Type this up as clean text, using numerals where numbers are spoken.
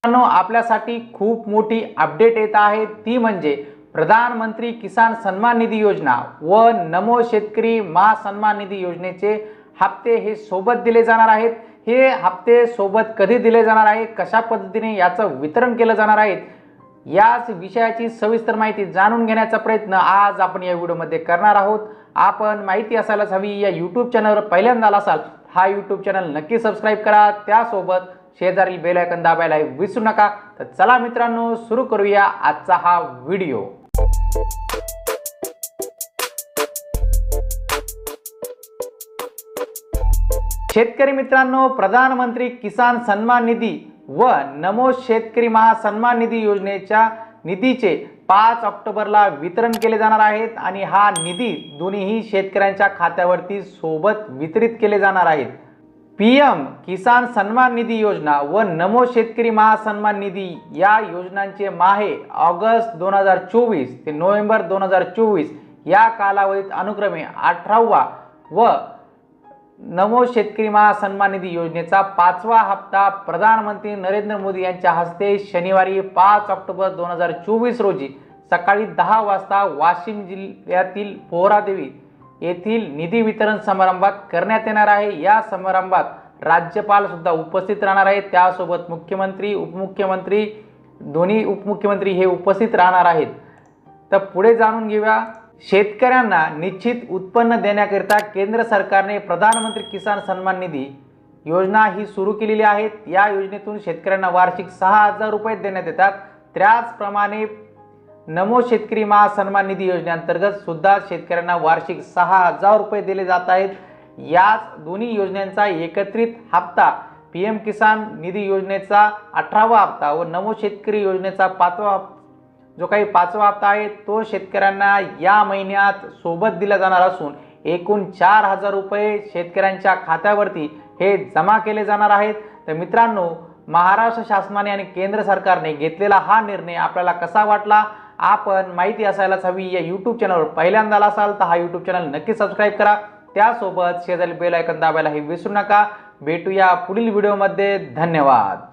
आपल्यासाठी खूप मोठी अपडेट येत आहे, ती म्हणजे प्रधानमंत्री किसान सन्मान निधी योजना व नमो शेतकरी महासन्मान निधी योजनेचे हप्ते हे सोबत दिले जाणार आहेत। हे हप्ते सोबत कधी दिले जाणार आहे, कशा पद्धतीने याचं वितरण केलं जाणार आहे, याच विषयाची सविस्तर माहिती जाणून घेण्याचा प्रयत्न आज आपण या व्हिडिओमध्ये करणार आहोत। आपण माहिती असायलाच हवी या यूट्यूब चॅनलवर पहिल्यांदा असाल, हा यूट्यूब चॅनल नक्की सबस्क्राइब करा, त्यासोबत शेजारील बेल आयकॉन दाबायला विसरू नका। तर चला मित्रांनो, सुरू करूया आजचा हा व्हिडिओ। शेतकरी मित्रांनो, प्रधानमंत्री किसान सन्मान निधी व नमो शेतकरी महासन्मान निधी योजनेच्या निधीचे 5 ऑक्टोबरला वितरण केले जाणार आहेत आणि हा निधी दोन्ही शेतकऱ्यांच्या खात्यावरती सोबत वितरित केले जाणार आहेत। पीएम किसान सन्मान निधी योजना व नमो शेतकरी महासन्मान निधी या योजनांचे माहे ऑगस्ट 2024 ते नोव्हेंबर 2024 या कालावधीत अनुक्रमे 18वा व नमो शेतकरी महासन्मान निधी योजनेचा 5वा हप्ता प्रधानमंत्री नरेंद्र मोदी यांच्या हस्ते शनिवारी 5 ऑक्टोबर 2024 रोजी सकाळी 10 वाजता वाशिम जिल्ह्यातील पोहरादेवी येथील निधी वितरण समारंभात करण्यात येणार आहे। या समारंभात राज्यपाल सुद्धा उपस्थित राहणार आहेत, त्यासोबत मुख्यमंत्री उपमुख्यमंत्री दोन्ही उपमुख्यमंत्री हे उपस्थित राहणार आहेत। तर पुढे जाणून घेऊया, शेतकऱ्यांना निश्चित उत्पन्न देण्याकरिता केंद्र सरकारने प्रधानमंत्री किसान सन्मान निधी योजना ही सुरू केलेली आहे। या योजनेतून शेतकऱ्यांना वार्षिक 6000 रुपये देण्यात येतात। त्याचप्रमाणे नमो शेतकरी महासन्मान निधी योजनेअंतर्गत सुद्धा शेतकऱ्यांना वार्षिक 6000 रुपये दिले जात आहेत। याच दोन्ही योजनांचा एकत्रित हप्ता पीएम किसान निधी योजनेचा 18वा हप्ता व नमो शेतकरी योजनेचा 5वा हप्ता आहे तो शेतकऱ्यांना या महिन्यात सोबत दिला जाणार असून एकूण 4000 रुपये शेतकऱ्यांच्या खात्यावरती हे जमा केले जाणार आहेत। तर मित्रांनो, महाराष्ट्र शासनाने आणि केंद्र सरकारने घेतलेला हा निर्णय आपल्याला कसा वाटला? आपण माहिती असायलाच हवी या यूट्यूब चॅनलवर पहिल्यांदा असाल तर हा यूट्यूब चॅनल नक्की सबस्क्राइब करा, त्यासोबत शेजारी बेल आयकॉन दाबायला विसरू नका। भेटूया पुढील व्हिडिओमध्ये। धन्यवाद।